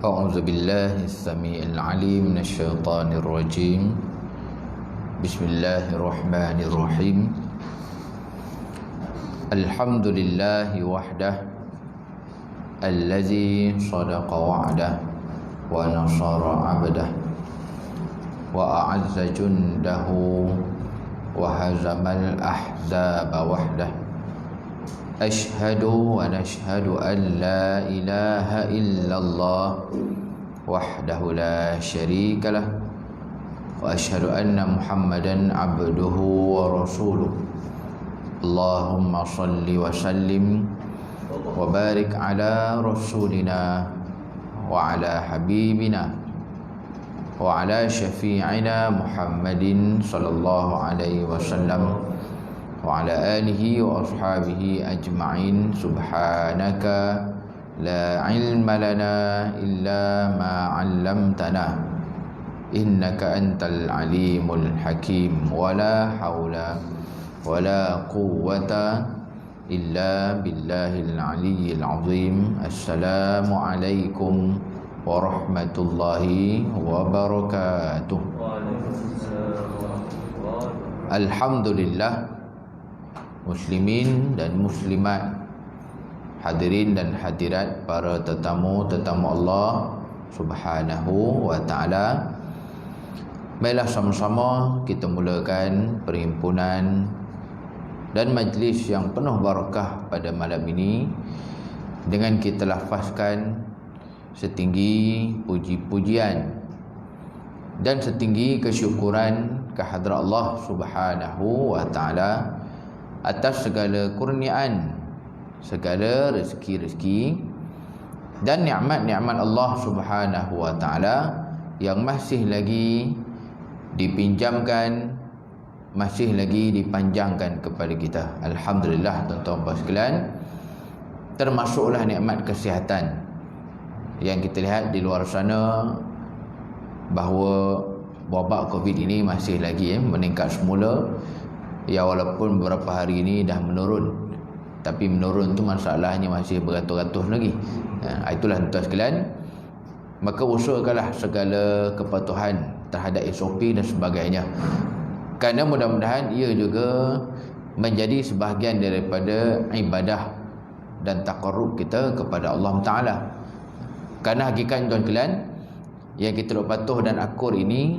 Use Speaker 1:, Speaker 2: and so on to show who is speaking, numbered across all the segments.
Speaker 1: أعوذ بالله السميع العليم من الشيطان الرجيم بسم الله الرحمن الرحيم الحمد لله وحده الذي صدق وعده ونصر عبده وأعز جنده وهزم الأحزاب وحده أشهد ونشهد أن لا إله إلا الله وحده لا شريك له وأشهد أن محمدا عبده ورسوله اللهم صل وسلم وبارك على رسولنا وعلى حبيبنا وعلى شفيعنا محمد صلى الله عليه وسلم وعلى آله وأصحابه أجمعين سبحانك لا علم لنا إلا ما علمتنا إنك أنت العليم الحكيم ولا حول ولا قوة إلا بالله العلي العظيم السلام عليكم ورحمة الله وبركاته. Alhamdulillah, muslimin dan muslimat, hadirin dan hadirat, para tetamu-tetamu Allah Subhanahu wa ta'ala. Marilah sama-sama kita mulakan perhimpunan dan majlis yang penuh barakah pada malam ini dengan kita lafazkan setinggi puji-pujian dan setinggi kesyukuran kehadrat Allah Subhanahu wa ta'ala atas segala kurniaan, segala rezeki-rezeki dan nikmat-nikmat Allah Subhanahu wa ta'ala yang masih lagi dipinjamkan, masih lagi dipanjangkan kepada kita. Alhamdulillah tuan-tuan sekalian, termasuklah nikmat kesihatan yang kita lihat di luar sana bahawa wabak Covid ini masih lagi meningkat semula. Ya, walaupun beberapa hari ini dah menurun, tapi menurun tu masalahnya masih beratus-ratus lagi. Itulah tuan sekalian, maka usahakanlah segala kepatuhan terhadap SOP dan sebagainya, kerana mudah-mudahan ia juga menjadi sebahagian daripada ibadah dan taqarrub kita kepada Allah Ta'ala. Kerana hakikat tuan sekalian, yang kita patuh dan akur ini,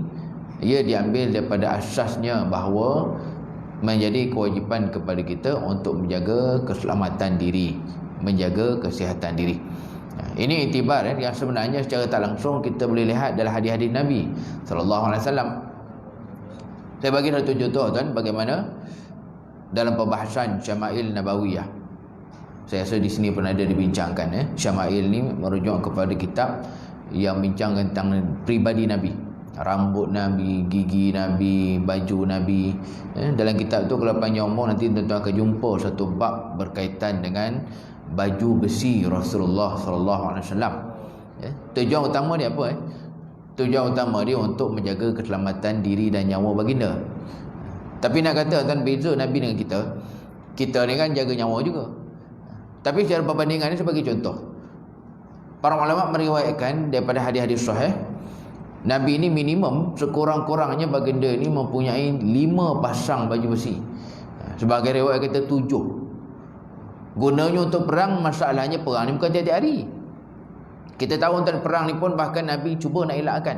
Speaker 1: ia diambil daripada asasnya bahawa menjadi kewajipan kepada kita untuk menjaga keselamatan diri, menjaga kesihatan diri. Ini iktibar yang sebenarnya secara tak langsung kita boleh lihat dalam hadis-hadis Nabi sallallahu alaihi wasallam. Saya bagi satu contoh tuan, bagaimana dalam pembahasan Syama'il Nabawiyah. Saya rasa di sini pun ada dibincangkan. Syama'il ni merujuk kepada kitab yang bincang tentang pribadi Nabi, rambut Nabi, gigi Nabi, baju Nabi. Dalam kitab tu kalau panjang umur nanti tuan-tuan akan jumpa satu bab berkaitan dengan baju besi Rasulullah sallallahu alaihi wasallam. Tujuan utama dia apa? Tujuan utama dia untuk menjaga keselamatan diri dan nyawa baginda. Tapi nak kata tuan, beza Nabi dengan kita. Kita ni kan jaga nyawa juga. Tapi secara perbandingan ni sebagai contoh, para ulama meriwayatkan daripada hadis-hadis sahih, Nabi ini minimum sekurang-kurangnya baginda ini mempunyai 5 pasang baju besi. Sebagai riwayat kata 7. Gunanya untuk perang, masalahnya perang ni bukan tiap-tiap hari. Kita tahu tentang perang ni pun bahkan Nabi cuba nak elakkan.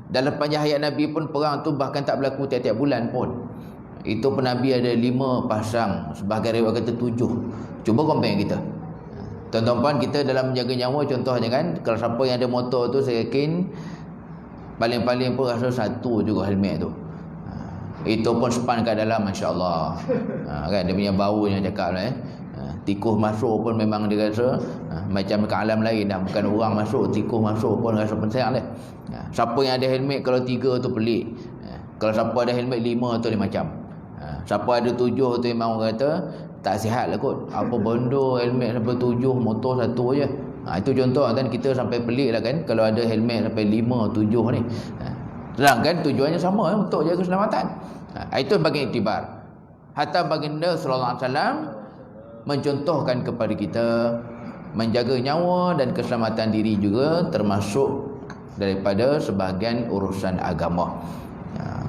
Speaker 1: Dalam panjang hayat Nabi pun perang tu bahkan tak berlaku tiap-tiap bulan pun. Itu pun Nabi ada 5 pasang. Sebagai riwayat kata 7. Cuba compare kita. Tuan-tuan, kita dalam menjaga nyawa contohnya kan, kalau siapa yang ada motor tu saya yakin paling-paling pun rasa 1 juga helmet tu. Itu pun span kat dalam, Masya Allah. Kan dia punya bau yang cakap lah. Tikus masuk pun memang dia rasa macam ke alam lain dah, bukan orang masuk, tikus masuk pun rasa pensang dia. Siapa yang ada helmet kalau 3 tu pelik. Kalau siapa ada helmet 5 tu dia macam. Siapa ada 7 tu memang orang kata tak sihat lah kot. Apa benda helmet sampai 7, motor 1 je. Itu contoh kan, kita sampai pelik lah kan kalau ada helmet sampai 5, 7 ni. Sedangkan tujuannya sama untuk jaga keselamatan. Itu bagi iktibar. Hatta baginda sallallahu alaihi wasallam mencontohkan kepada kita menjaga nyawa dan keselamatan diri juga termasuk daripada sebahagian urusan agama.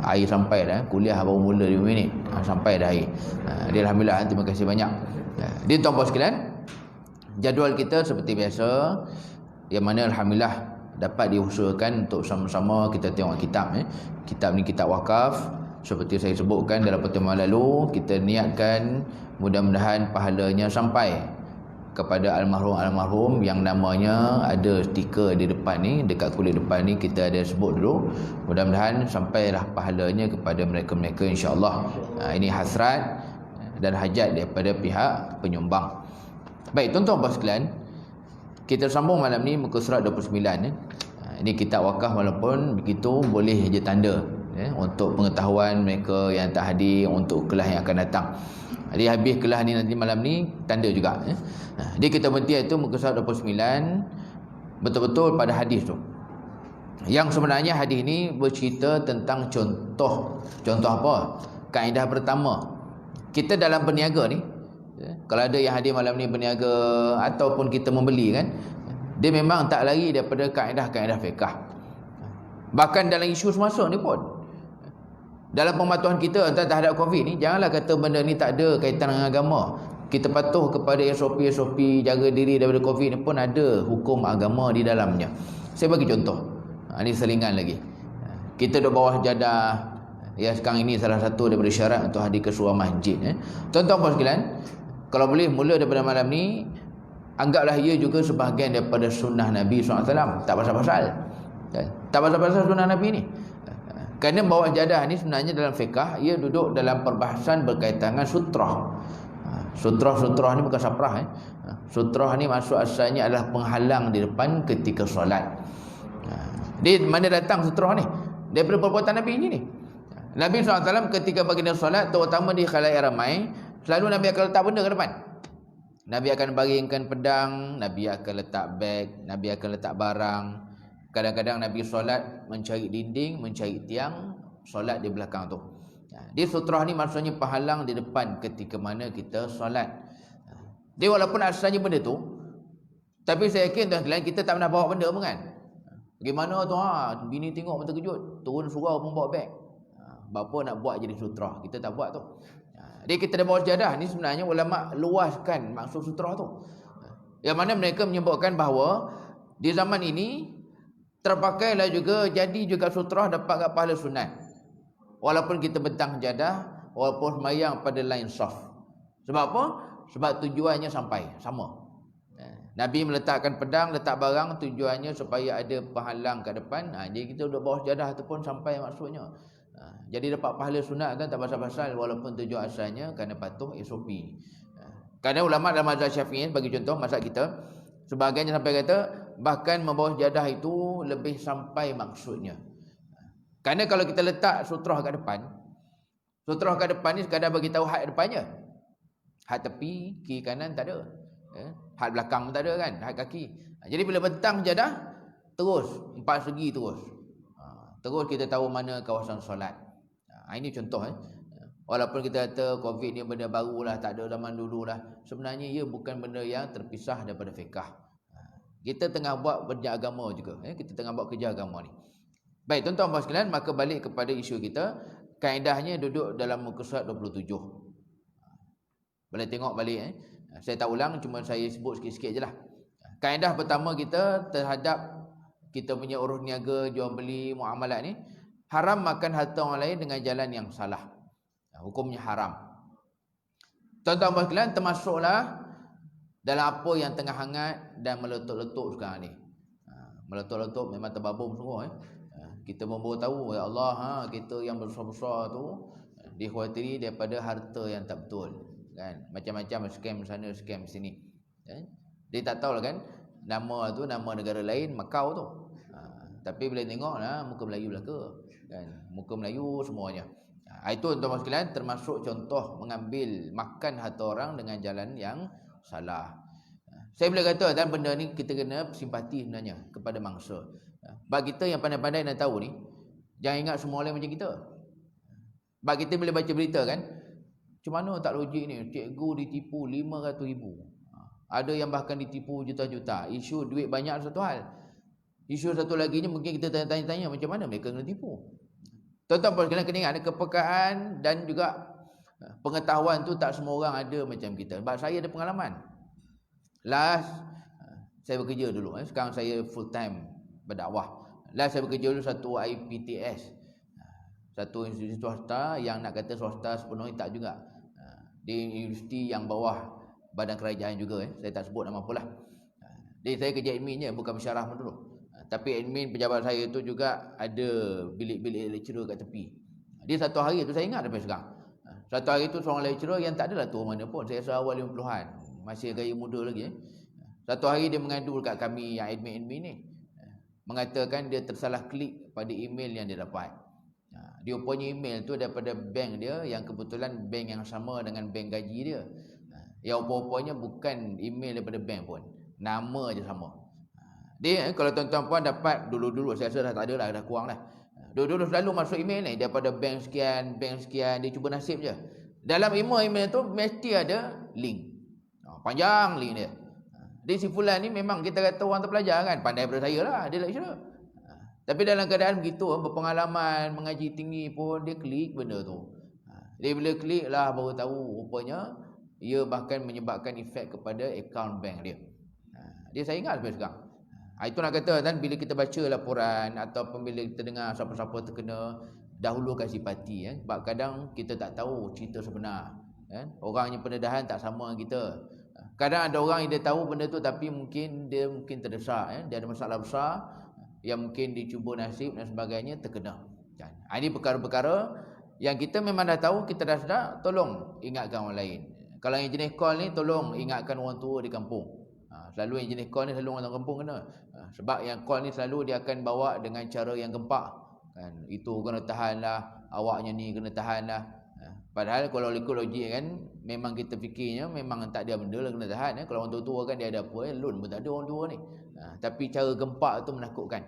Speaker 1: Air sampai dah, kuliah baru mula 5 minit. Sampai dah air. Alhamdulillah, terima kasih banyak. Di tuan-tuan sekalian, jadual kita seperti biasa, yang mana alhamdulillah dapat diusahakan untuk sama-sama kita tengok kitab. Kitab ni kitab wakaf. Seperti saya sebutkan dalam pertemuan lalu, kita niatkan mudah-mudahan pahalanya sampai kepada almarhum-almarhum yang namanya ada stiker di depan ni, dekat kulit depan ni kita ada sebut dulu. Mudah-mudahan sampailah pahalanya kepada mereka-mereka insya-Allah. Ini hasrat dan hajat daripada pihak penyumbang. Baik, tuan-tuan dan sekalian, kita sambung malam ni muka surat 29. Ini kitab wakaf, walaupun begitu boleh je tanda untuk pengetahuan mereka yang tak hadir untuk kelas yang akan datang. Jadi habis kelas ni nanti malam ni tanda juga. Jadi kita berhenti itu muka surat 29 betul-betul pada hadis tu. Yang sebenarnya hadis ni bercerita tentang contoh apa? Kaedah pertama. Kita dalam berniaga ni, kalau ada yang hadir malam ni berniaga ataupun kita membeli kan, dia memang tak lari daripada kaedah-kaedah fiqh. Bahkan dalam isu semasa ni pun, dalam pematuhan kita terhadap COVID ni, janganlah kata benda ni tak ada kaitan dengan agama. Kita patuh kepada SOP jaga diri daripada COVID ni pun ada hukum agama di dalamnya. Saya bagi contoh. Ini selingan lagi. Kita duduk bawah jadah. Ya, sekarang ini salah satu daripada syarat untuk hadir ke surau masjid. Tuan-tuan puan sekalian, kalau boleh mula daripada malam ni, anggaplah ia juga sebahagian daripada sunnah Nabi SAW. Tak pasal-pasal. Tak pasal-pasal sunnah Nabi ni. Kerana bawah jadah ni sebenarnya dalam fiqh, ia duduk dalam perbahasan berkaitan dengan sutrah. Sutrah ni bukan saprah. Sutrah ni maksud asalnya adalah penghalang di depan ketika solat. Di mana datang sutrah ni? Daripada perbuatan Nabi ni. Nabi SAW ketika baginda solat, terutama di khalayak ramai, selalu Nabi akan letak benda ke depan. Nabi akan baringkan pedang, Nabi akan letak beg, Nabi akan letak barang. Kadang-kadang Nabi solat mencari dinding, mencari tiang, solat di belakang tu. Di sutrah ni maksudnya penghalang di depan ketika mana kita solat. Dia walaupun asalnya benda tu, tapi saya yakin tuan-tuan kita tak pernah bawa benda pun kan. Bagaimana tu bini tengok pun terkejut, turun surau pun bawa beg. Bapa nak buat jadi sutrah, kita tak buat tu. Jadi kita dah bawa sejadah ni, sebenarnya ulama luaskan maksud sutrah tu. Yang mana mereka menyebutkan bahawa di zaman ini terpakailah juga, jadi juga sutrah dapat pahala sunat. Walaupun kita bentang jadah, walaupun semayang pada line soft. Sebab apa? Sebab tujuannya sampai, sama. Nabi meletakkan pedang, letak barang, tujuannya supaya ada penghalang kat depan. Jadi kita duduk bawah jadah tu pun sampai maksudnya. Jadi dapat pahala sunat kan, tak pasal-pasal, walaupun tujuan asalnya kerana patuh SOP. Kerana ulama dalam mazhab Syafi'i, bagi contoh mazhab kita, sebahagiannya sampai kata bahkan membawa jadah itu lebih sampai maksudnya. Kerana kalau kita letak sutrah kat depan, sutrah kat depan ni sekadar bagi tahu had depannya. Had tepi, kiri kanan tak ada. Had belakang pun tak ada kan, had kaki. Jadi bila bentang jadah, terus empat segi terus. Terus kita tahu mana kawasan solat. Ini contoh. Walaupun kita kata COVID ni benda baru lah, tak ada zaman dulu lah, sebenarnya ia bukan benda yang terpisah daripada fiqh. Kita tengah buat kerja agama juga. Kita tengah buat kerja agama ni. Baik, tuan-tuan puan sekalian, maka balik kepada isu kita. Kaedahnya duduk dalam muka surat 27. Boleh tengok balik. Saya tak ulang, cuma saya sebut sikit-sikit je lah. Kaedah pertama kita terhadap kita punya urus niaga, jual beli, muamalat ni, haram makan harta orang lain dengan jalan yang salah. Hukumnya haram. Tuan-tuan puan sekalian, termasuklah dalam apa yang tengah hangat dan meletup-letup sekarang ni. Meletup-letup memang terbabung semua. Kita pun baru tahu, ya Allah, kita yang besar-besar tu dikhawatiri daripada harta yang tak betul. kan. Macam-macam scam sana, scam sini. Dia tak tahu lah kan, nama tu nama negara lain, Macau tu. Tapi bila tengok lah, muka Melayu belaka kan, muka Melayu semuanya. Itu tuan-tuan sekalian termasuk contoh mengambil makan harta orang dengan jalan yang salah. Saya boleh kata dan benda ni kita kena simpati sebenarnya kepada mangsa. Bagi kita yang pandai-pandai dan tahu ni, jangan ingat semua orang macam kita. Bagi kita bila baca berita kan, macam mana tak logik ni, cikgu ditipu 500,000. Ada yang bahkan ditipu juta-juta. Isu duit banyak satu hal. Isu satu lagi ni mungkin kita tanya-tanya macam mana mereka kena tipu. Tuan-tuan kena ingat ada kepekaan dan juga pengetahuan tu tak semua orang ada macam kita. Sebab saya ada pengalaman. Last saya bekerja dulu, sekarang saya full time berdakwah. Last saya bekerja dulu satu IPTS, satu institusi swasta yang nak kata swasta sepenuhnya tak juga. Di universiti yang bawah badan kerajaan juga, saya tak sebut nama apalah. Jadi saya kerja admin je, bukan pensyarah pun dulu. Tapi admin pejabat saya tu juga ada bilik-bilik lecturer kat tepi. Dia satu hari tu saya ingat sampai sekarang. Satu hari tu seorang lecturer yang tak adalah tua mana pun, saya rasa awal 50-an, masih gaya muda lagi. Satu hari dia mengadu dekat kami yang admin-admin ni, mengatakan dia tersalah klik pada email yang dia dapat. Dia rupanya email tu daripada bank dia yang kebetulan bank yang sama dengan bank gaji dia. Yang rupanya bukan email daripada bank pun, nama je sama. Dia kalau tuan-tuan puan dapat dulu-dulu, saya rasa dah tak ada lah, dah kurang lah. Dulu-dulu selalu masuk email ni daripada bank sekian, dia cuba nasib je. Dalam email tu mesti ada link. Panjang link dia. Dia si Fulan ni memang kita kata orang terpelajar kan, pandai daripada saya lah, dia lecturer. Tapi dalam keadaan begitu, berpengalaman, mengaji tinggi pun, dia klik benda tu. Dia bila klik lah baru tahu rupanya ia bahkan menyebabkan efek kepada akaun bank dia. Dia saya ingat sampai sekarang. Itu nak kata kan, bila kita baca laporan ataupun bila kita dengar siapa-siapa terkena, dahulukan simpati. Sebab kadang kita tak tahu cerita sebenar. Orang yang pendedahan tak sama dengan kita. Kadang ada orang yang dia tahu benda tu tapi mungkin dia terdesak. Dia ada masalah besar yang mungkin dicuba nasib dan sebagainya, terkena. Ini perkara-perkara yang kita memang dah tahu, kita dah sedar, tolong ingatkan orang lain. Kalau yang jenis call ni, tolong ingatkan orang tua di kampung. Selalu yang jenis call ni selalu orang kampung kena. Sebab yang call ni selalu dia akan bawa dengan cara yang gempak. Kan, itu kena tahan lah, awaknya ni kena tahan lah. Padahal kalau ikut logik kan, memang kita fikirnya memang tak ada benda lah kena tahan. Kalau orang tua-tua kan dia ada apa, loan pun tak ada orang tua ni. Tapi cara gempak tu menakutkan.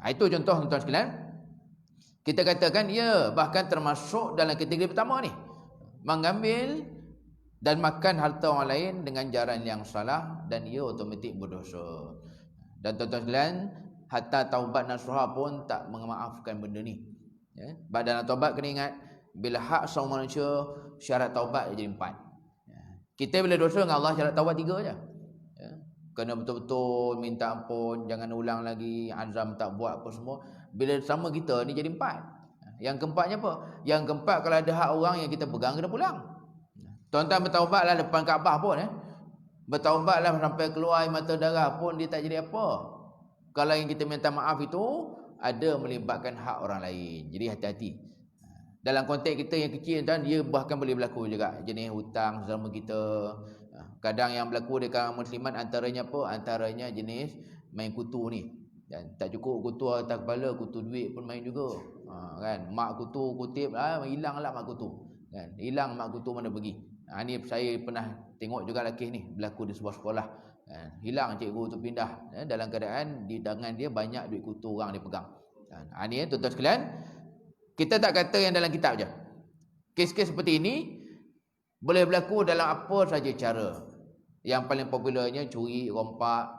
Speaker 1: Itu contoh tuan-tuan sekalian. Kita katakan ya, bahkan termasuk dalam kategori pertama ni, mengambil dan makan harta orang lain dengan jalan yang salah, dan ia otomatik berdosa. Dan tuan-tuan sekalian, hatta taubat nasuha pun tak memaafkan benda ni. Dalam taubat kena ingat, bila hak seorang manusia, syarat taubat jadi 4. Kita bila dosa dengan Allah, syarat taubat 3 je. Kena betul-betul minta ampun, jangan ulang lagi, azam tak buat apa semua. Bila sama kita ni jadi 4. Yang keempatnya apa? Yang keempat, kalau ada hak orang yang kita pegang, kena pulang. Tuan-tuan bertaubatlah depan Kaabah pun. Bertaubatlah sampai keluar mata darah pun dia tak jadi apa. Kalau yang kita minta maaf itu ada melibatkan hak orang lain. Jadi hati-hati. Dalam konteks kita yang kecil dan dia bahkan boleh berlaku juga jenis hutang sesama kita. Kadang yang berlaku di kalangan muslimat antaranya apa? Antaranya jenis main kutu ni. Dan tak cukup kutu atas kepala, kutu duit pun main juga. Kan, mak kutu kutip hilanglah mak kutu. Kan, hilang mak kutu mana pergi. Ni saya pernah tengok juga kes ni berlaku di sebuah sekolah. Hilang cikgu tu pindah, dalam keadaan di tangan dia banyak duit kutu orang dia pegang. Ni tuan-tuan sekalian, kita tak kata yang dalam kitab je. Kes-kes seperti ini boleh berlaku dalam apa saja cara. Yang paling popularnya curi, rompak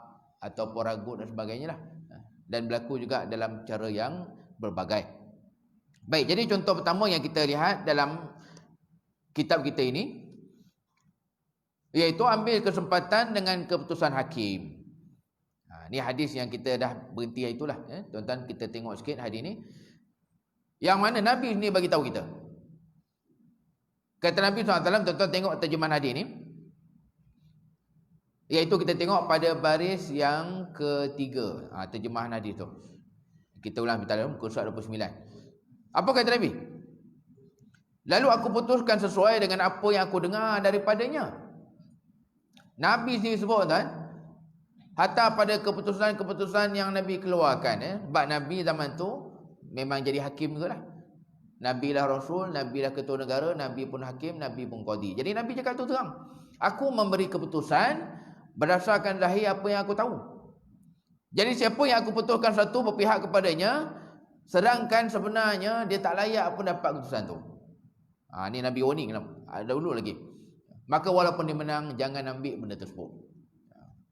Speaker 1: ataupun ragut dan sebagainya lah. Dan berlaku juga dalam cara yang berbagai. Baik, jadi contoh pertama yang kita lihat dalam kitab kita ini, iaitu ambil kesempatan dengan keputusan hakim. Ni hadis yang kita dah berhenti itulah. Tuan-tuan, kita tengok sikit hadis ni. Yang mana Nabi ni bagi tahu kita. Kata Nabi SAW, tuan-tuan tengok terjemahan hadis ni. Iaitu kita tengok pada baris yang ketiga. Terjemahan hadis tu. Kita ulang kita dalam muka surat 29. Apa kata Nabi? Lalu aku putuskan sesuai dengan apa yang aku dengar daripadanya. Nabi sendiri sebut tuan, hatta pada keputusan-keputusan yang Nabi keluarkan, sebab Nabi zaman tu memang jadi hakim juga lah. Nabi lah Rasul, Nabi lah ketua negara, Nabi pun hakim, Nabi pun qadi. Jadi Nabi cakap tu terang, aku memberi keputusan berdasarkan zahir apa yang aku tahu. Jadi siapa yang aku putuskan satu berpihak kepadanya, sedangkan sebenarnya dia tak layak pun dapat keputusan tu. Ni Nabi warning lah, ada dulu lagi. Maka walaupun dia menang, jangan ambil benda tersebut.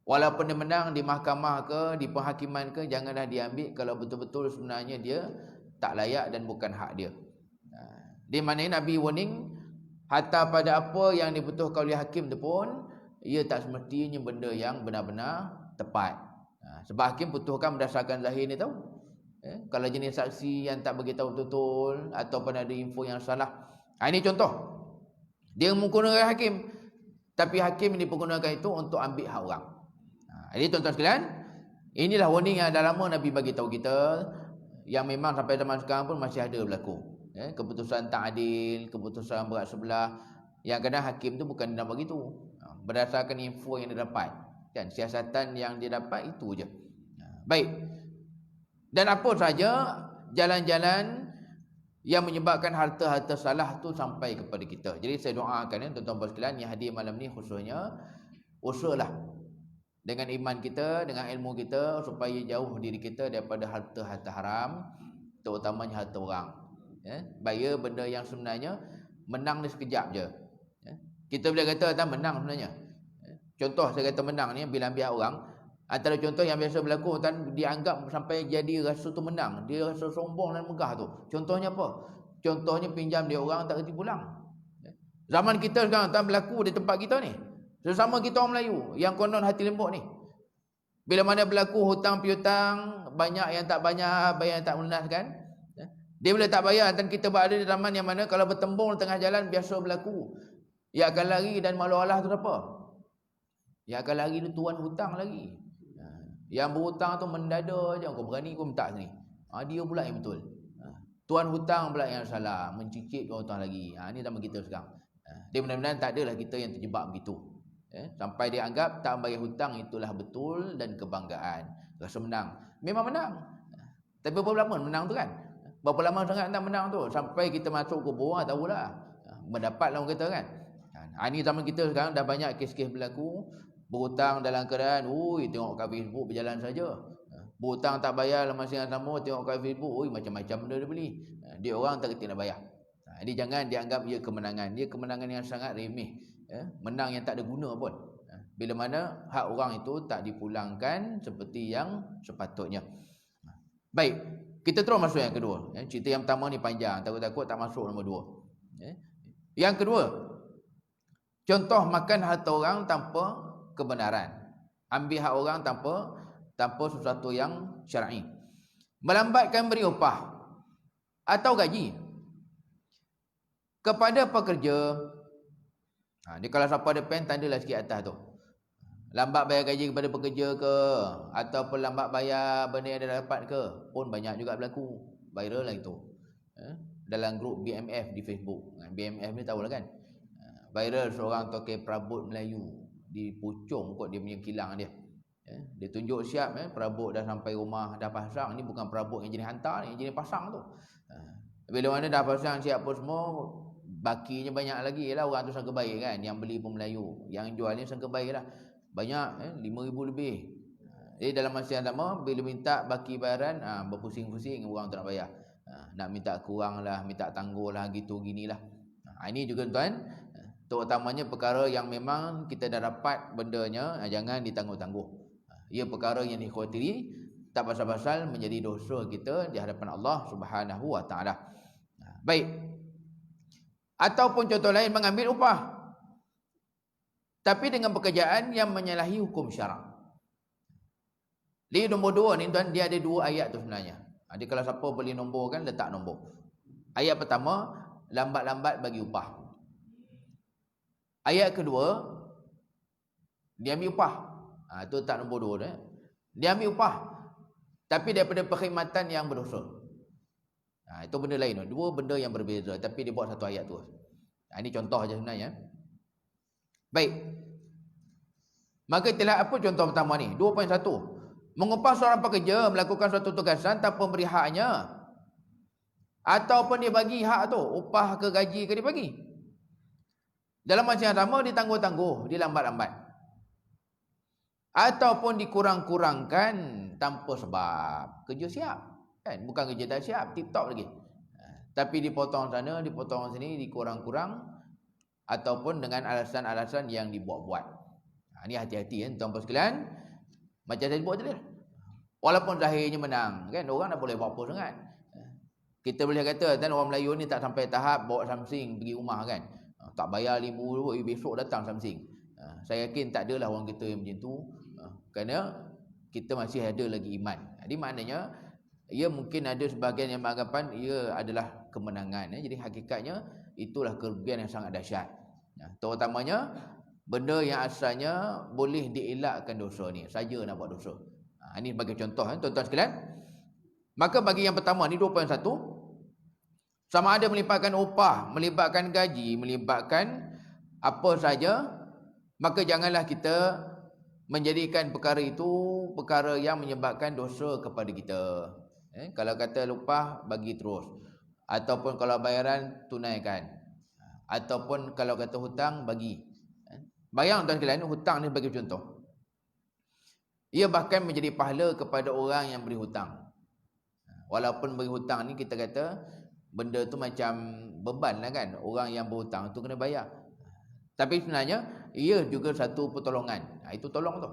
Speaker 1: Walaupun dia menang di mahkamah ke, di penghakiman ke, janganlah dia ambil kalau betul-betul sebenarnya dia tak layak dan bukan hak dia. Di mana Nabi warning, hatta pada apa yang diputuskan oleh hakim tu pun, ia tak semestinya benda yang benar-benar tepat. Sebab hakim putuskan berdasarkan zahir ni tahu. Kalau jenis saksi yang tak beritahu betul-betul ataupun ada info yang salah. Ini contoh. Dia menggunakan hakim, tapi hakim ini dipergunakan itu untuk ambil hak orang. Jadi tuan-tuan sekalian, inilah warning yang dah lama Nabi bagi tahu kita, yang memang sampai zaman sekarang pun masih ada berlaku. Keputusan tak adil, keputusan berat sebelah, yang kadang hakim tu bukan nak bagi tu, berdasarkan info yang dia dapat, kan, siasatan yang dia dapat itu je. Baik. Dan apa saja jalan-jalan yang menyebabkan harta-harta salah tu sampai kepada kita. Jadi saya doakan tuan-tuan sekalian yang hadir malam ni, khususnya usahalah dengan iman kita, dengan ilmu kita, supaya jauh diri kita daripada harta-harta haram, terutamanya harta orang. Bayar benda yang sebenarnya menang ni sekejap je. Kita boleh kata menang sebenarnya. Contoh saya kata menang ni bila ambil orang, antara contoh yang biasa berlaku, dianggap sampai jadi rasa tu menang, dia rasa sombong dan megah tu. Contohnya apa? Contohnya pinjam dia orang tak reti pulang. Zaman kita sekarang berlaku di tempat kita ni, sesama kita orang Melayu yang konon hati lembut ni, bila mana berlaku hutang piutang, banyak yang tak bayar, bayar yang tak melunaskan, dia bila tak bayar, dan kita berada di zaman yang mana kalau bertembung di tengah jalan biasa berlaku, ia akan lari dan malu Allah tu apa? Ia akan lari tu tuan hutang lagi. Yang berhutang tu mendada je, kau berani kau minta sini. Dia pula yang betul. Tuan hutang pula yang salah, mencicit tuan hutang lagi. Ni zaman kita sekarang. Dia benar-benar tak adalah kita yang terjebak begitu. Sampai dia anggap tak bayar hutang itulah betul dan kebanggaan. Rasa menang. Memang menang. Tapi berapa lama menang tu kan? Berapa lama sangat nak menang tu? Sampai kita masuk kubur, tahulah. Mendapatlah orang kata kan? Ni zaman kita sekarang dah banyak kes-kes berlaku. Berhutang dalam keadaan, tengok kat Facebook berjalan saja. Berhutang tak bayar dalam masa yang sama, tengok kat Facebook, macam-macam benda dia beli. Dia orang tak kerti nak bayar. Jadi jangan dianggap ia kemenangan. Dia kemenangan yang sangat remeh. Menang yang tak ada guna pun. Bila mana hak orang itu tak dipulangkan seperti yang sepatutnya. Baik, kita terus masuk yang kedua. Cerita yang pertama ni panjang, takut-takut tak masuk nombor 2. Yang kedua, contoh makan harta orang tanpa kebenaran, ambil hak orang tanpa sesuatu yang syar'i, melambatkan beri upah atau gaji kepada pekerja. Dia kalau siapa ada pen, tandalah sikit atas tu. Lambat bayar gaji kepada pekerja ke, ataupun lambat bayar benda yang dia dapat ke, pun banyak juga berlaku. Viral lah itu. Dalam grup BMF di Facebook. BMF ni tahulah kan. Viral seorang tokoh perabot Melayu dipucung kot dia punya kilang dia. Dia tunjuk siap, perabot dah sampai rumah, dah pasang. Ni bukan perabot yang jenis hantar ni, yang jenis pasang tu. Bila mana dah pasang siap apa semua, bakinya banyak lagi lah. Orang tu sangka baik kan, yang beli pun Melayu, yang jual ni sangka baik lah, banyak, 5,000 lebih. Jadi dalam masa yang sama, bila minta baki bayaran, berpusing-pusing orang tu nak bayar. Nak minta kurang lah, minta tangguh lah, gitu ginilah. Ini juga tuan, terutamanya perkara yang memang kita dah dapat bendanya, jangan ditangguh-tangguh. Ia perkara yang dikhawatiri, tak pasal-pasal menjadi dosa kita di hadapan Allah Subhanahu wa taala. Baik. Ataupun contoh lain, mengambil upah tapi dengan pekerjaan yang menyalahi hukum syarak. Di nombor 2 ni tuan, dia ada 2 ayat tu sebenarnya. Jadi kalau siapa boleh nomborkan, letak nombor. Ayat pertama, lambat-lambat bagi upah. Ayat kedua, dia ambil upah. Itu tak nombor 2 tu. Dia ambil upah tapi daripada perkhidmatan yang berdosa. Itu benda lain. Dua benda yang berbeza tapi dia buat satu ayat tu. Ini contoh aja sebenarnya. Baik. Maka itulah apa contoh pertama ni? 2.1. Mengupah seorang pekerja melakukan suatu tugasan tanpa memberi haknya. Ataupun dia bagi hak tu, upah ke gaji ke dia bagi. Dalam masa yang sama ditangguh-tangguh, dilambat-lambat. Ataupun dikurang-kurangkan tanpa sebab. Kerja siap. Kan? Bukan kerja tak siap, tip-top lagi. Tapi dipotong sana, dipotong sini, dikurang-kurang. Ataupun dengan alasan-alasan yang dibuat-buat. Ini hati-hati tuan-tuan sekalian. Macam saya buat tadi. Walaupun zahirnya menang, kan orang tak boleh buat apa sangat. Kita boleh kata kan orang Melayu ni tak sampai tahap bawa Samsung pergi rumah kan. Tak bayar RM5 besok datang Samsung. Saya yakin tak adalah orang kita yang macam tu. Kerana kita masih ada lagi iman. Jadi maknanya ia mungkin ada sebahagian yang beranggapan ia adalah kemenangan. Jadi hakikatnya itulah kerugian yang sangat dahsyat. Terutamanya benda yang asalnya boleh dielakkan dosa ni. Saja nak buat dosa. Ini sebagai contoh tuan-tuan sekalian. Maka bagi yang pertama ni 2.1, sama ada melibatkan upah, melibatkan gaji, melibatkan apa saja, maka janganlah kita menjadikan perkara itu perkara yang menyebabkan dosa kepada kita. Kalau kata upah, bagi terus. Ataupun kalau bayaran, tunaikan. Ataupun kalau kata hutang, bagi. Bayang tuan sekalian, hutang ni bagi contoh. Ia bahkan menjadi pahala kepada orang yang beri hutang. Walaupun beri hutang ni kita kata benda tu macam beban lah kan. Orang yang berhutang tu kena bayar. Tapi sebenarnya ia juga satu pertolongan. Itu tolong tu.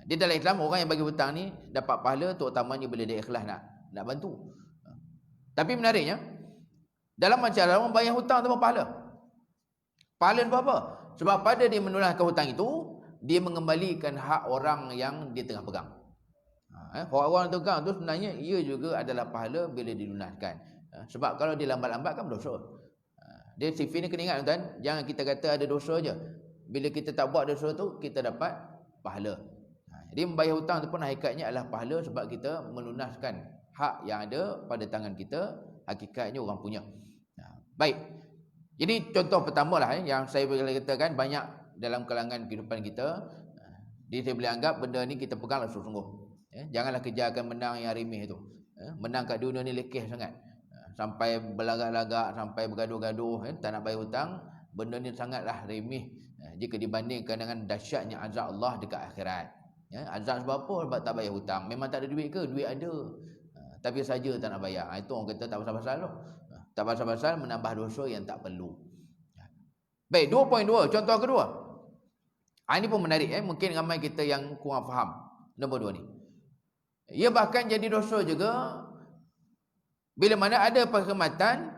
Speaker 1: Di dalam Islam orang yang bagi hutang ni dapat pahala terutamanya bila dia ikhlas nak bantu. Tapi menariknya dalam masyarakat orang bayar hutang tu pahala. Pahala sebab apa? Sebab pada dia melunaskan hutang itu, dia mengembalikan hak orang yang dia tengah pegang. Hak orang pegang tu sebenarnya ia juga adalah pahala bila dilunaskan. Sebab kalau dia lambat-lambat kan berdosa. Dia sifat ni kena ingat tuan, jangan kita kata ada dosa je. Bila kita tak buat dosa tu, kita dapat pahala. Jadi membayar hutang tu pun hakikatnya adalah pahala sebab kita melunaskan hak yang ada pada tangan kita, hakikatnya orang punya. Baik. Jadi contoh pertama lah yang saya boleh katakan banyak dalam kalangan kehidupan kita. Jadi saya boleh anggap benda ni kita peganglah sungguh-sungguh. Janganlah kejarkan menang yang remeh tu. Menang kat dunia ni lekeh sangat. Sampai berlagak-lagak, sampai bergaduh-gaduh, tak nak bayar hutang. Benda ni sangatlah remeh jika dibandingkan dengan dahsyatnya azab Allah dekat akhirat. Azab sebab apa? Sebab tak bayar hutang. Memang tak ada duit ke? Duit ada. Tapi saja tak nak bayar. Itu orang kata tak pasal-pasal tu. Tak pasal-pasal menambah dosa yang tak perlu. Baik, 2.2. Contoh kedua. Ini pun menarik. Mungkin ramai kita yang kurang faham. Nombor 2 ni. Ia bahkan jadi dosa juga bila mana ada perkhidmatan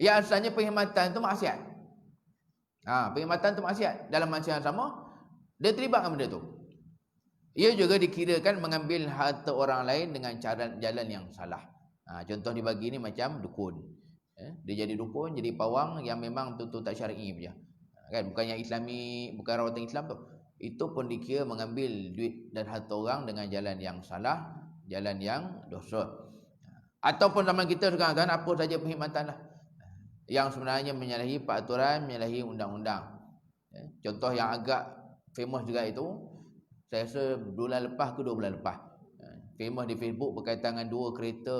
Speaker 1: yang asalnya perkhidmatan itu maksiat. Perkhidmatan itu maksiat. Dalam masa yang sama, dia terlibat dengan benda tu. Ia juga dikirakan mengambil harta orang lain dengan cara jalan yang salah. Contoh dibagi ni macam dukun. Dia jadi dukun, jadi pawang yang memang betul-betul tak syar'i punya. Kan bukan yang Islami, bukan rawatan Islam tu. Itu pun dikira mengambil duit dan harta orang dengan jalan yang salah, jalan yang dosa. Ataupun zaman kita sekarang kan apa saja perkhidmatan lah yang sebenarnya menyalahi peraturan, menyalahi undang-undang. Contoh yang agak famous juga itu, saya rasa bulan lepas ke 2 bulan lepas, famous di Facebook berkaitan dengan 2 kereta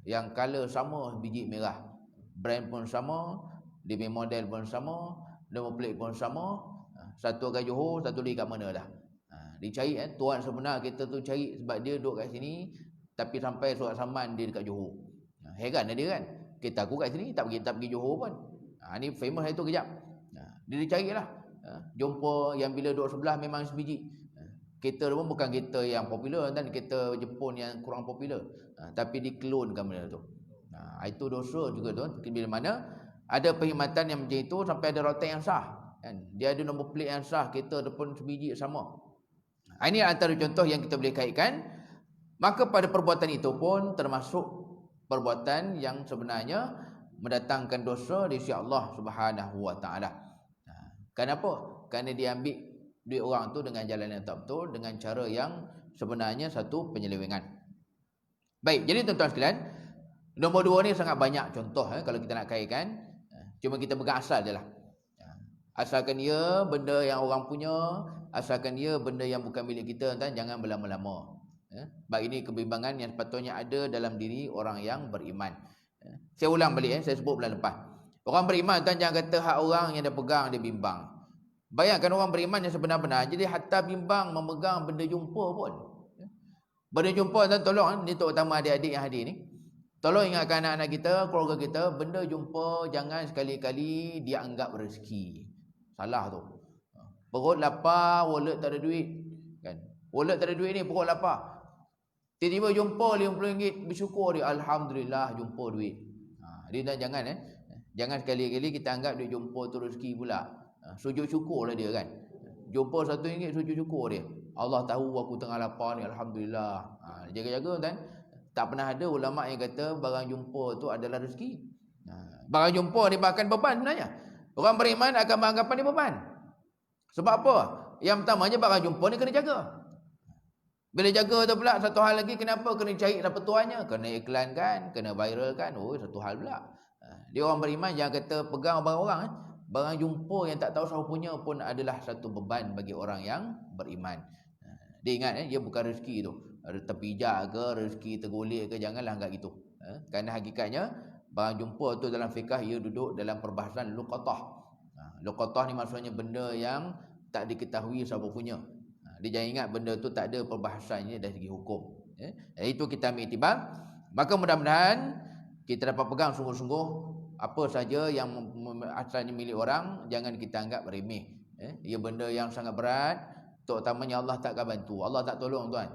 Speaker 1: yang color sama, biji merah, brand pun sama, DB model pun sama, nombor plate pun sama. Satu kat Johor, satu lagi kat mana dah. Dicari tuan sebenar kita tu cari sebab dia duduk kat sini tapi sampai surat saman dia dekat Johor. Heran dia kan. Kita aku kat sini tak pergi Johor pun. Ni famous itu kejap. Dia dicarilah. Jumpa yang bila duduk sebelah memang sebiji. Kereta pun bukan kereta yang popular dan kereta Jepun yang kurang popular. Tapi dikelonkan benda tu. Itu dosa juga tu. Bila mana ada perkhidmatan yang macam itu sampai ada rotan yang sah. Dia ada nombor plate yang sah, kereta pun sebiji sama. Ini antara contoh yang kita boleh kaitkan. Maka pada perbuatan itu pun termasuk perbuatan yang sebenarnya mendatangkan dosa di sisi Allah Subhanahu wa taala. Kenapa? Kerana dia ambil duit orang tu dengan jalan yang tak betul, dengan cara yang sebenarnya satu penyelewengan. Baik, jadi tuan-tuan sekalian, Nombor dua ni sangat banyak contoh kalau kita nak kaitkan. Cuma kita pegang asal je lah. Asalkan dia benda yang orang punya, asalkan dia benda yang bukan milik kita, tuan, jangan berlama-lama. Sebab ini kebimbangan yang sepatutnya ada dalam diri orang yang beriman. Saya ulang balik, saya sebut bulan lepas. Orang beriman, tuan, jangan kata hak orang yang dia pegang dia bimbang. Bayangkan orang beriman yang sebenar-benar, jadi hatta bimbang memegang benda jumpa pun. Benda jumpa, tuan, tolong ni terutama adik-adik yang hadir ni. Tolong ingatkan anak-anak kita, keluarga kita, benda jumpa jangan sekali-kali dia anggap rezeki. Salah tu. Perut lapar, wallet tak ada duit. Kan? Wallet tak ada duit ni, perut lapar. Tiba-tiba jumpa RM50, bersyukur dia. Alhamdulillah jumpa duit. Dia jangan jangan sekali-kali kita anggap dia jumpa tu rezeki pula. Sujud syukur lah dia kan. Jumpa RM1, sujud syukur dia. Allah tahu aku tengah lapar ni, Alhamdulillah. Jaga-jaga kan. Tak pernah ada ulama yang kata barang jumpa tu adalah rezeki. Barang jumpa ni bahkan beban sebenarnya. Orang beriman akan beranggapan dia beban. Sebab apa? Yang pertamanya barang jumpa ni kena jaga. Bila jaga tu pula satu hal lagi, kenapa kena cari lah petuahnya? Kena iklan kan, kena viral kan. Oh, satu hal pula. Dia orang beriman jangan kata pegang barang orang. Barang jumpa yang tak tahu siapa punya pun adalah satu beban bagi orang yang beriman. Dia ingat dia bukan rezeki tu. Terpijak ke, rezeki tergolek ke, janganlah anggap gitu. Kerana hakikatnya barang jumpa tu dalam fiqah ia duduk dalam perbahasan luqatah. Luqatah ni maksudnya benda yang tak diketahui siapa punya. Dia jangan ingat benda tu tak ada perbahasannya dari segi hukum. Itu kita ambil iktibar. Maka mudah-mudahan kita dapat pegang sungguh-sungguh apa saja yang asalnya milik orang jangan kita anggap remeh. Ia benda yang sangat berat, terutamanya Allah tak akan bantu. Allah tak tolong, tuan.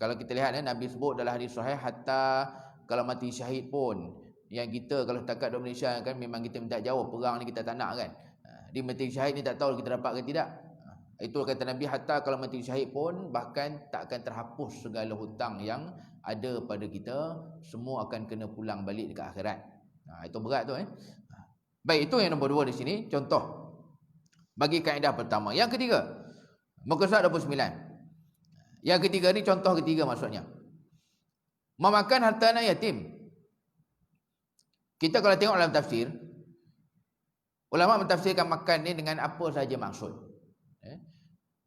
Speaker 1: Kalau kita lihat Nabi sebut dalam hadis sahih, hatta kalau mati syahid pun, yang kita kalau setakat di Malaysia kan memang kita minta jauh, perang ni kita tak nak kan. Dia mati syahid ni tak tahu kita dapat ke tidak. Itu kata Nabi, hatta kalau mati syahid pun bahkan tak akan terhapus segala hutang yang ada pada kita, semua akan kena pulang balik dekat akhirat. Itu berat tu. Baik, itu yang nombor dua di sini, contoh bagi kaedah pertama. Yang ketiga, muka surat 29. Yang ketiga ni contoh ketiga maksudnya. Memakan harta anak yatim. Kita kalau tengok dalam tafsir, ulama mentafsirkan makan ni dengan apa saja maksud.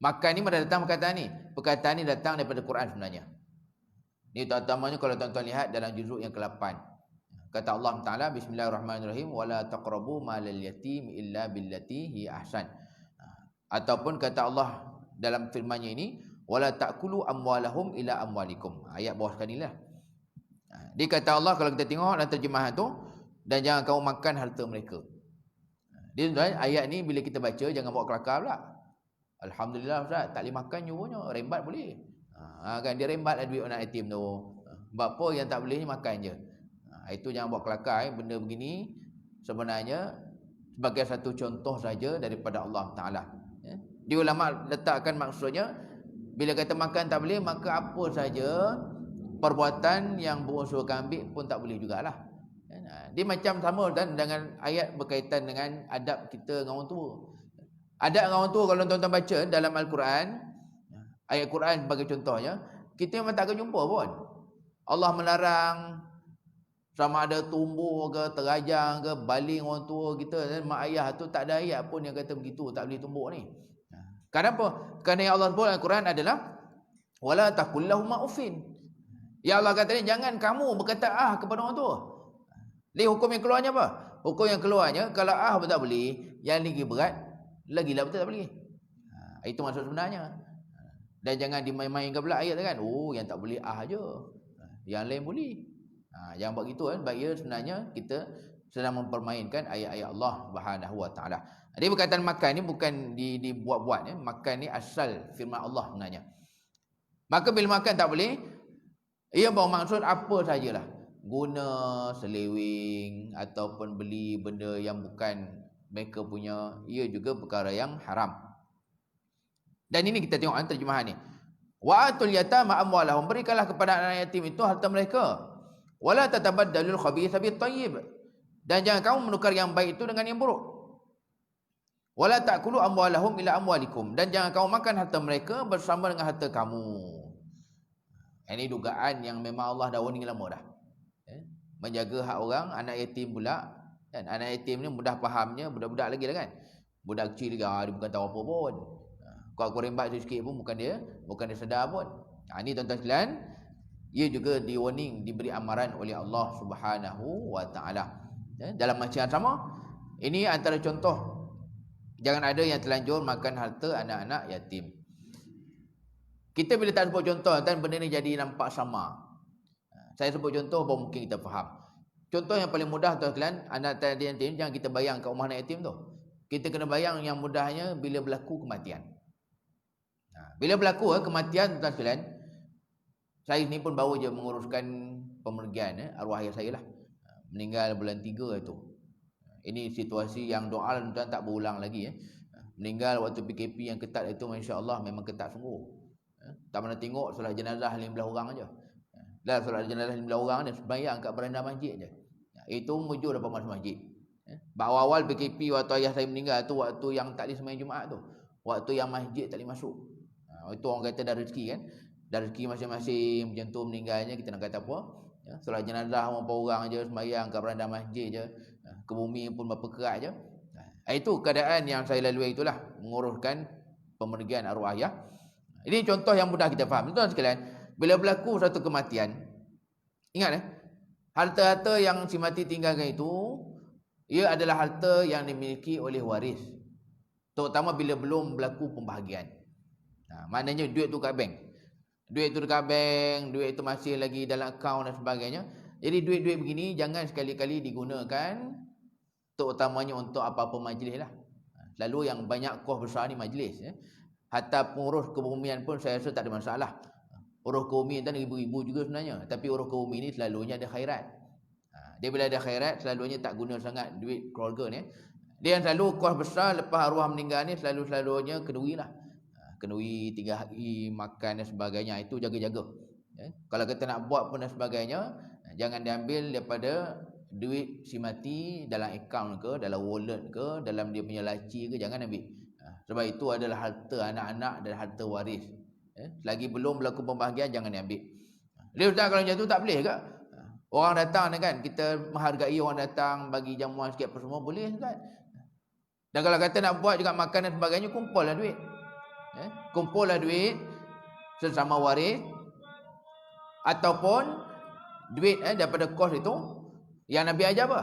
Speaker 1: Makan ni mana datang perkataan ni? Perkataan ni datang daripada Quran sebenarnya. Ni terutamanya kalau tuan-tuan lihat dalam juzuk yang ke-8. Kata Allah Taala, Bismillahirrahmanirrahim, wala taqrabu malal yatim illa billati hi ahsan. Ataupun kata Allah dalam firman-Nya ini, wala ta'kulu amwalahum ila amwalikum. Ayat bawah sekali lah. Dia kata Allah, kalau kita tengok dalam terjemahan tu, dan jangan kamu makan harta mereka. Dia tuan, ayat ni bila kita baca jangan bawa kelakar pula. Alhamdulillah Ustaz, tak boleh makan nyuruhnya, rembat boleh. Kan dia rembat lah duit anak yatim tu. Sebab apa yang tak boleh ni makan je. Itu jangan bawa kelakar. Benda begini sebenarnya sebagai satu contoh saja daripada Allah Ta'ala. Dia ulama letakkan maksudnya, bila kata makan tak boleh, maka apa saja perbuatan yang berunsur kambing pun tak boleh jugalah. Dia macam sama dan dengan ayat berkaitan dengan adab kita dengan orang tua. Adab dengan orang tua kalau tuan-tuan baca dalam Al-Quran, ayat Quran sebagai contohnya, kita memang tak akan jumpa pun. Allah melarang sama ada tumbuh ke, terajang ke, baling orang tua kita dan mak ayah tu, tak ada ayat pun yang kata begitu, tak boleh tumbuk ni. Kenapa? Kerana yang Allah sebut dalam Al-Quran adalah wala taqul lahum uffin. Ya Allah kata ni, jangan kamu berkata kepada orang tua. Ni hukum yang keluarnya apa? Hukum yang keluarnya kalau pun tak boleh, yang lagi berat lagilah betul tak boleh. Itu maksud sebenarnya. Dan jangan dimain-mainkan pula ayat kan. Oh, yang tak boleh je. Yang lain boleh. Jangan buat gitu kan. Sebab ia sebenarnya kita sedang mempermainkan ayat-ayat Allah Subhanahu Wa Taala. Dia berkaitan makan ni bukan dibuat-buat. Makan ni asal firman Allah sebenarnya. Maka bila makan tak boleh, ia bermaksud apa sajalah. Guna, selewing ataupun beli benda yang bukan mereka punya, ia juga perkara yang haram. Dan ini kita tengok terjemahan ni. Wa atul yatama amwalahum, berikanlah kepada anak yatim itu harta mereka. Wala tatabaddalul khabitha bit thayyib, dan jangan kamu menukar yang baik itu dengan yang buruk. Wala ta'kulu amwalahum ila amwalikum, dan jangan kamu makan harta mereka bersama dengan harta kamu. Ini dugaan yang memang Allah dah warning lama dah. menjaga hak orang. Anak yatim pula, kan? Anak yatim ni mudah fahamnya budak-budak lagi lah kan. Budak kecil lagi, dia bukan tahu apa pun. Kalau aku rembat sikit pun bukan dia sedar pun. Ni tuan-tuan sekalian, ia juga di warning, diberi amaran oleh Allah Subhanahu wa taala. Dalam macam yang sama, ini antara contoh. Jangan ada yang terlanjur makan harta anak-anak yatim. Kita bila tak sebut contoh, dan benda ni jadi nampak sama. Saya sebut contoh baru mungkin kita faham. Contoh yang paling mudah tuan sekalian, anak yatim jangan kita bayang kat rumah anak yatim tu. Kita kena bayang yang mudahnya bila berlaku kematian. Bila berlaku kematian tuan sekalian, saya ni pun baru je menguruskan pemergian arwah ayah saya lah. Meninggal bulan 3 itu. Ini situasi yang doa tuan tak berulang lagi. Meninggal waktu PKP yang ketat itu, masya-Allah memang ketat sungguh. Tak pernah tengok solat jenazah 15 orang aja. Dah solat jenazah 15 orang ni sembahyang kat beranda masjid je. Itu mujur dapat masuk masjid. Awal-awal PKP waktu ayah saya meninggal tu, waktu yang tak boleh sembahyang Jumaat tu. Waktu yang masjid tak boleh masuk. Itu orang kata dah rezeki kan. Dah rezeki masing-masing macam tu meninggalnya, kita nak kata apa? Solat jenazah berapa orang je sembahyang kat beranda masjid je. Ke bumi pun berapa kerat je. Itu keadaan yang saya lalui itulah, menguruskan pemergian arwah ayah. Ini contoh yang mudah kita faham. Tuan-tuan sekalian, bila berlaku satu kematian, ingat harta-harta yang si mati tinggalkan itu, ia adalah harta yang dimiliki oleh waris. Terutama bila belum berlaku pembahagian. Maknanya duit tu kat bank. Duit tu dekat bank, duit tu masih lagi dalam akaun dan sebagainya. Jadi duit-duit begini jangan sekali-kali digunakan terutamanya untuk apa-apa majlis lah. Lalu yang banyak kos besar ni majlis. Hatta pengurus kebumian pun saya rasa tak ada masalah. Urus kebumian dan ibu-ibu juga sebenarnya. Tapi urus kebumian ni selalunya ada khairat. Dia bila ada khairat selalunya tak guna sangat duit keluarga ni. Dia yang selalu kos besar lepas arwah meninggal ni selalunya kenduri lah. Kenduri 3 hari makan dan sebagainya. Itu jaga-jaga. Kalau kita nak buat pun dan sebagainya, jangan diambil daripada duit si mati dalam akaun ke, dalam wallet ke, dalam dia punya laci ke, jangan ambil. Sebab itu adalah harta anak-anak dan harta waris. Selagi belum berlaku pembahagian jangan diambil. Dia Ustaz, kalau macam tu tak boleh ke? Orang datang kan, kita menghargai orang datang, bagi jamuan sikit apa semua, boleh Ustaz. Dan kalau kata nak buat juga makan dan sebagainya, kumpullah duit. Kumpullah duit sesama waris, ataupun duit daripada kos itu. Yang Nabi ajar apa?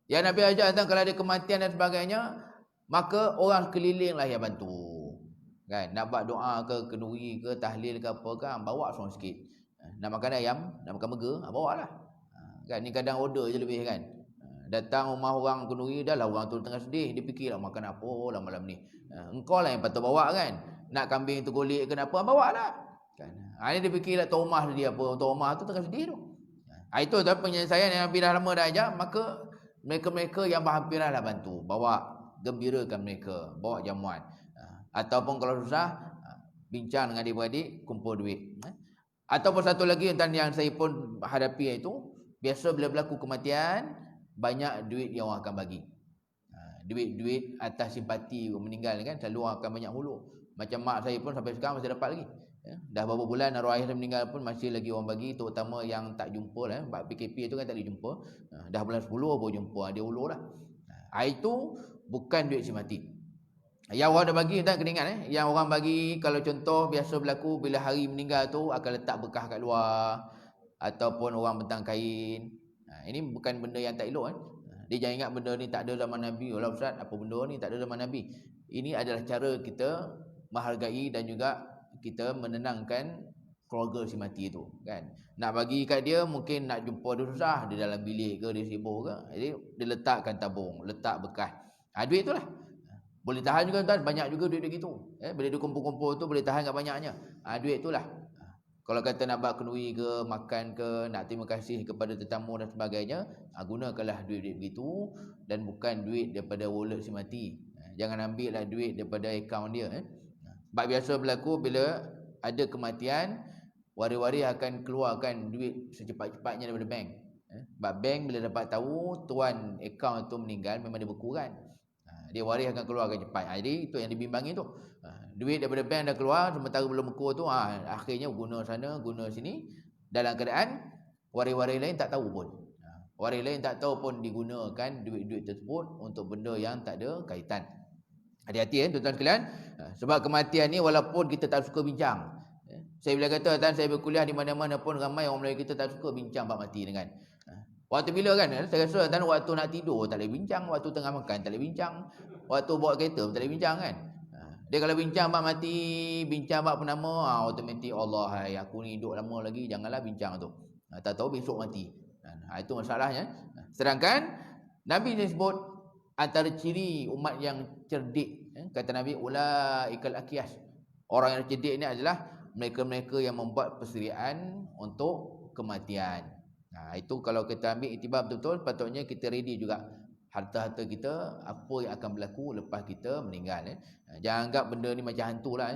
Speaker 1: Yang Nabi ajar tentang kalau ada kematian dan sebagainya, maka orang kelilinglah yang bantu. Kan? Nak buat doa ke, kenduri ke, tahlil ke apa kan, bawa seorang sikit. Nak makan ayam, nak makan burger, bawa lah. Kan? Ni kadang order je lebih kan. Datang rumah orang kenduri, dah lah orang tu tengah sedih, dia fikirlah makan apa lah malam ni. Engkau lah yang patut bawa kan. Nak kambing tu golek ke apa, bawa lah. Kan? Ini dia fikirlah tuan rumah dia apa, tuan rumah tu tengah sedih tu. Itu adalah penyelesaian yang Nabi dah lama dah ajar. Maka mereka-mereka yang berhampiran lah bantu, bawa, gembirakan mereka, bawa jamuan. Ataupun kalau susah, bincang dengan adik-beradik, kumpul duit. Ataupun satu lagi yang saya pun hadapi itu, biasa bila berlaku kematian, banyak duit yang orang akan bagi. Duit-duit atas simpati meninggal kan, selalu orang akan banyak hulu. Macam mak saya pun sampai sekarang masih dapat lagi. Dah beberapa bulan arwah ayah saya meninggal pun masih lagi orang bagi, terutama yang tak jumpa lah. Sebab PKP tu kan tak boleh jumpa. Dah bulan 10 baru jumpa, dia ulu lah. Itu bukan duit si mati. Yang orang dah bagi, tak kena ingat yang orang bagi, kalau contoh biasa berlaku bila hari meninggal tu akan letak bekah kat luar, ataupun orang bentang kain. Ini bukan benda yang tak elok kan. Dia jangan ingat benda ni tak ada zaman Nabi. Walau Ustaz, apa benda ni tak ada zaman Nabi. Ini adalah cara kita menghargai dan juga kita menenangkan keluarga si mati tu kan. Nak bagi kat dia mungkin nak jumpa dia susah, dia dalam bilik ke, dia sibuk ke. Jadi dia letakkan tabung, letak bekas. Duit itulah. Boleh tahan juga tuan, banyak juga duit gitu. Bila dia kumpul-kumpul tu boleh tahan kat banyaknya. Duit itulah. Kalau kata nak buat kenduri ke, makan ke, nak terima kasih kepada tetamu dan sebagainya, gunakanlah duit-duit begitu dan bukan duit daripada wallet si mati. Jangan ambil lah duit daripada akaun dia. Sebab biasa berlaku bila ada kematian, waris-waris akan keluarkan duit secepat-cepatnya daripada bank. Sebab bank bila dapat tahu tuan akaun tu meninggal, memang dia berkurang. Dia waris akan keluarkan cepat. Jadi itu yang dibimbangi tu. Duit daripada bank dah keluar, sementara belum berkur tu, akhirnya guna sana, guna sini, dalam keadaan waris-waris lain tak tahu pun. Waris lain tak tahu pun digunakan duit-duit tersebut untuk benda yang tak ada kaitan. Hati-hati tuan-tuan sekalian. Sebab kematian ni walaupun kita tak suka bincang. Saya bila kata tuan saya berkuliah di mana-mana pun ramai orang Melayu kita tak suka bincang bab mati dengan. Waktu bila kan saya rasa tuan waktu nak tidur tak boleh bincang, waktu tengah makan tak boleh bincang, waktu bawa kereta tak boleh bincang kan. Dia kalau bincang bab mati, bincang bab penama, automatik Allah hai aku ni hidup lama lagi, janganlah bincang tu. Tak tahu besok mati. Itu masalahnya. Sedangkan Nabi sebut antara ciri umat yang cerdik, kata Nabi ulaikal aqyas. Orang yang cerdik ni adalah mereka-mereka yang membuat persediaan untuk kematian. Itu kalau kita ambil iktibar betul-betul, patutnya kita ready juga harta-harta kita apa yang akan berlaku lepas kita meninggal. Jangan anggap benda ni macam hantu lah.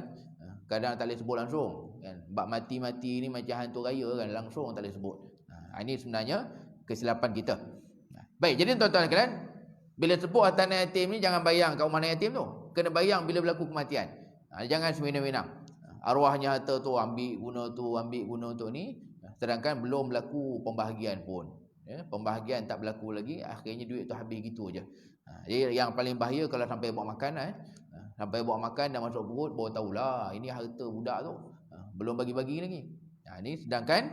Speaker 1: Kadang tak boleh sebut langsung kan. Bab mati-mati ni macam hantu raya kan, langsung tak boleh sebut. Ini sebenarnya kesilapan kita. Baik, jadi tuan-tuan sekalian, bila sebut harta anak yatim ni jangan bayang kat rumah anak yatim tu. Kena bayang bila berlaku kematian. Jangan semena-mena. Arwahnya harta tu ambil guna tu ni, sedangkan belum berlaku pembahagian pun. Pembahagian tak berlaku lagi, akhirnya duit tu habis gitu aja. Jadi yang paling bahaya kalau sampai bawa makan, sampai bawa makan dah masuk perut baru tahulah ini harta budak tu. Belum bagi-bagi lagi. Ini sedangkan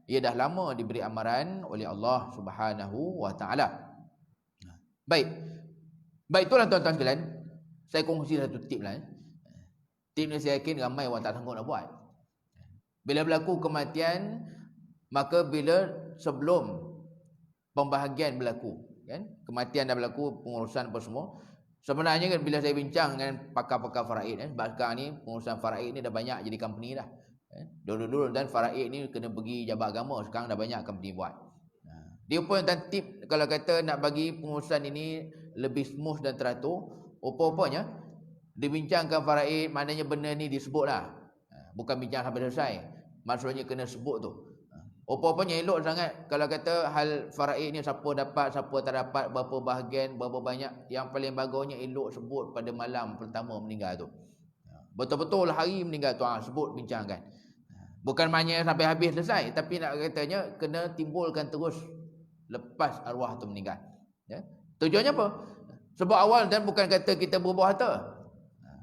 Speaker 1: ia dah lama diberi amaran oleh Allah Subhanahu wa taala. Baik. Baik, itulah tuan-tuan sekalian. Saya kongsi satu tip lah. Tip ni saya yakin ramai orang tak sanggup nak buat. Bila berlaku kematian, maka bila sebelum pembahagian berlaku, kan? Kematian dah berlaku, pengurusan apa semua. Sebenarnya kan bila saya bincang dengan pakar-pakar faraid, sebab sekarang ni pengurusan faraid ni dah banyak jadi company dah. Dulu-dulu dan faraid ni kena pergi jabat agama, sekarang dah banyak company buat. Dia pun dan tip kalau kata nak bagi pengurusan ini lebih smooth dan teratur, apa-apanya dibincangkan faraid, maknanya benda ni disebutlah. Bukan bincang sampai selesai. Maksudnya kena sebut tu. Apa-apanya elok sangat kalau kata hal faraid ni siapa dapat, siapa tak dapat, berapa bahagian, berapa banyak. Yang paling bagusnya elok sebut pada malam pertama meninggal tu. Betul-betul hari meninggal tu sebut bincangkan. Bukan maknanya sampai habis selesai, tapi nak katanya kena timbulkan terus lepas arwah tu meninggal. Tujuannya apa? Sebab awal dan bukan kata kita berbuah harta.